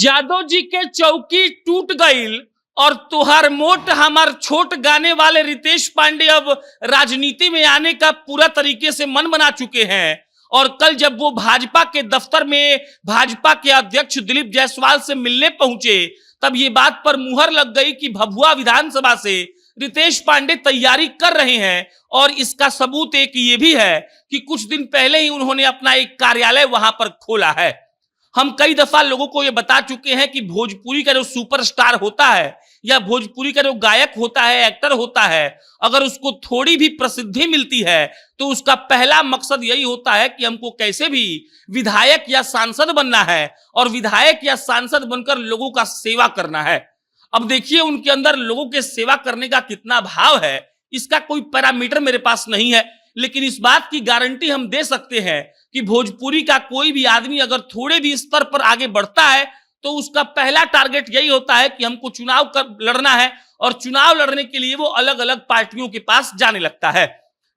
जादव जी के चौकी टूट गईल और तुहार मोट हमार छोट गाने वाले रितेश पांडे अब राजनीति में आने का पूरा तरीके से मन बना चुके हैं। और कल जब वो भाजपा के दफ्तर में भाजपा के अध्यक्ष दिलीप जायसवाल से मिलने पहुंचे, तब ये बात पर मुहर लग गई कि भभुआ विधानसभा से रितेश पांडे तैयारी कर रहे हैं। और इसका सबूत एक ये भी है कि कुछ दिन पहले ही उन्होंने अपना एक कार्यालय वहां पर खोला है। हम कई दफा लोगों को ये बता चुके हैं कि भोजपुरी का जो सुपरस्टार होता है या भोजपुरी का जो गायक होता है, एक्टर होता है, अगर उसको थोड़ी भी प्रसिद्धि मिलती है तो उसका पहला मकसद यही होता है कि हमको कैसे भी विधायक या सांसद बनना है और विधायक या सांसद बनकर लोगों का सेवा करना है। अब देखिए उनके अंदर लोगों के सेवा करने का कितना भाव है, इसका कोई पैरामीटर मेरे पास नहीं है, लेकिन इस बात की गारंटी हम दे सकते हैं कि भोजपुरी का कोई भी आदमी अगर थोड़े भी स्तर पर आगे बढ़ता है तो उसका पहला टारगेट यही होता है कि हमको चुनाव लड़ना है और चुनाव लड़ने के लिए वो अलग अलग पार्टियों के पास जाने लगता है।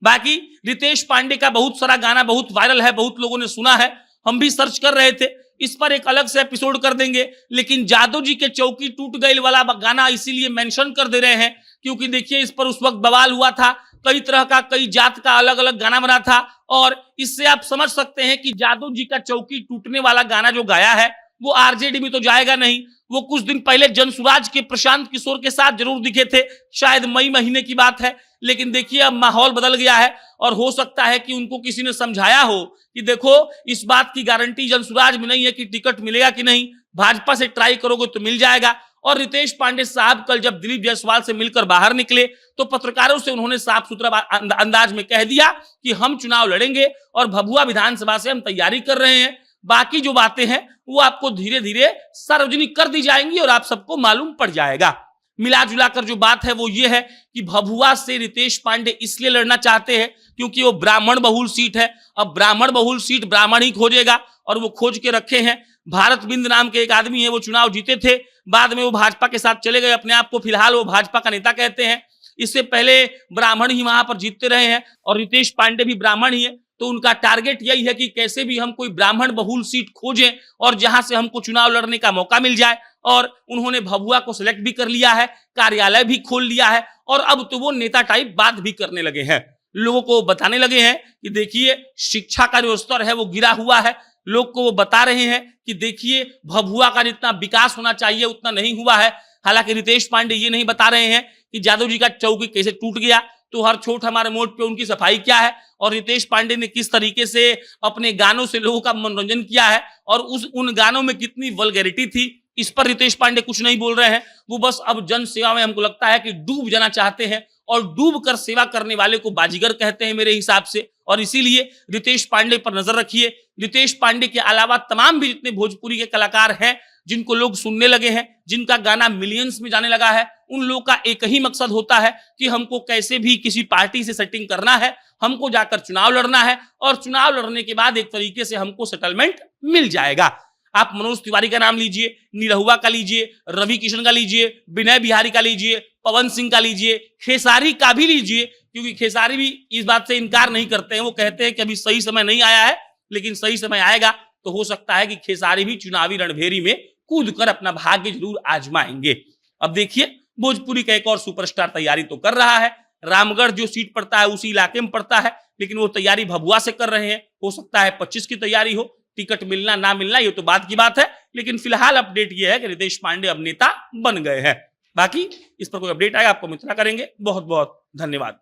बाकी रितेश पांडे का बहुत सारा गाना बहुत वायरल है, बहुत लोगों ने सुना है, हम भी सर्च कर रहे थे, इस पर एक अलग से एपिसोड कर देंगे। लेकिन जादव जी के चौकी टूट गई वाला गाना इसीलिए मेंशन कर दे रहे हैं क्योंकि देखिए इस पर उस वक्त बवाल हुआ था, कई तरह का कई जात का अलग अलग गाना बना था और इससे आप समझ सकते हैं कि जादव जी का चौकी टूटने वाला गाना जो गाया है वो आरजेडी में तो जाएगा नहीं। वो कुछ दिन पहले जनसुराज के प्रशांत किशोर के साथ जरूर दिखे थे, शायद मई महीने की बात है, लेकिन देखिए अब माहौल बदल गया है और हो सकता है कि उनको किसी ने समझाया हो कि देखो इस बात की गारंटी जनसुराज में नहीं है कि टिकट मिलेगा कि नहीं, भाजपा से ट्राई करोगे तो मिल जाएगा। और रितेश पांडे साहब कल जब दिलीप जायसवाल से मिलकर बाहर निकले तो पत्रकारों से उन्होंने साफ सुथरा अंदाज में कह दिया कि हम चुनाव लड़ेंगे और भभुआ विधानसभा से हम तैयारी कर रहे हैं। बाकी जो बातें हैं वो आपको धीरे धीरे सार्वजनिक कर दी जाएंगी और आप सबको मालूम पड़ जाएगा। मिला जुलाकर जो बात है वो ये है कि भभुआ से रितेश पांडे इसलिए लड़ना चाहते हैं क्योंकि वो ब्राह्मण बहुल सीट है। अब ब्राह्मण बहुल सीट ब्राह्मण ही खोजेगा और वो खोज के रखे हैं। भारत बिंद नाम के एक आदमी है, वो चुनाव जीते थे, बाद में वो भाजपा के साथ चले गए, अपने आप को फिलहाल वो भाजपा का नेता कहते हैं। इससे पहले ब्राह्मण ही वहां पर जीतते रहे हैं और रितेश पांडे भी ब्राह्मण ही है, तो उनका टारगेट यही है कि कैसे भी हम कोई ब्राह्मण बहुल सीट खोजें और जहां से हमको चुनाव लड़ने का मौका मिल जाए। और उन्होंने भभुआ को सिलेक्ट भी कर लिया है, कार्यालय भी खोल लिया है और अब तो वो नेता टाइप बात भी करने लगे हैं। लोगों को बताने लगे हैं कि देखिए शिक्षा का जो स्तर है वो गिरा हुआ है। लोग को वो बता रहे हैं कि देखिए भभुआ का जितना विकास होना चाहिए उतना नहीं हुआ है। हालांकि रितेश पांडे ये नहीं बता रहे हैं कि जादव जी का चौकी कैसे टूट गया, तो हर छोट हमारे मोट पे उनकी सफाई क्या है और रितेश पांडे ने किस तरीके से अपने गानों से लोगों का मनोरंजन किया है और उन गानों में कितनी वल्गैरिटी थी, इस पर रितेश पांडे कुछ नहीं बोल रहे हैं। वो बस अब जन सेवा में हमको लगता है कि डूब जाना चाहते हैं और डूब कर सेवा करने वाले को बाजीगर कहते हैं मेरे हिसाब से। और इसीलिए रितेश पांडे पर नजर रखिए। रितेश पांडे के अलावा तमाम भी जितने भोजपुरी के कलाकार हैं जिनको लोग सुनने लगे हैं, जिनका गाना मिलियंस में जाने लगा है, उन लोगों का एक ही मकसद होता है कि हमको कैसे भी किसी पार्टी से सेटिंग करना है, हमको जाकर चुनाव लड़ना है और चुनाव लड़ने के बाद एक तरीके से हमको सेटलमेंट मिल जाएगा। आप मनोज तिवारी का नाम लीजिए, निरहुआ का लीजिए, रवि किशन का लीजिए, विनय बिहारी का लीजिए, पवन सिंह का लीजिए, खेसारी का भी लीजिए, क्योंकि खेसारी भी इस बात से इनकार नहीं करते हैं। वो कहते हैं कि अभी सही समय नहीं आया है, लेकिन सही समय आएगा तो हो सकता है कि खेसारी भी चुनावी रणभेरी में कूदकर अपना भाग्य जरूर आजमाएंगे। अब देखिए भोजपुरी का एक और सुपरस्टार तैयारी तो कर रहा है। रामगढ़ जो सीट पड़ता है उसी इलाके में पड़ता है, लेकिन वो तैयारी भभुआ से कर रहे हैं। हो सकता है 25 की तैयारी हो, टिकट मिलना ना मिलना ये तो बात की बात है, लेकिन फिलहाल अपडेट ये है कि रितेश पांडे अब नेता बन गए हैं। बाकी इस पर कोई अपडेट आएगा आपको मित्रा करेंगे। बहुत बहुत धन्यवाद।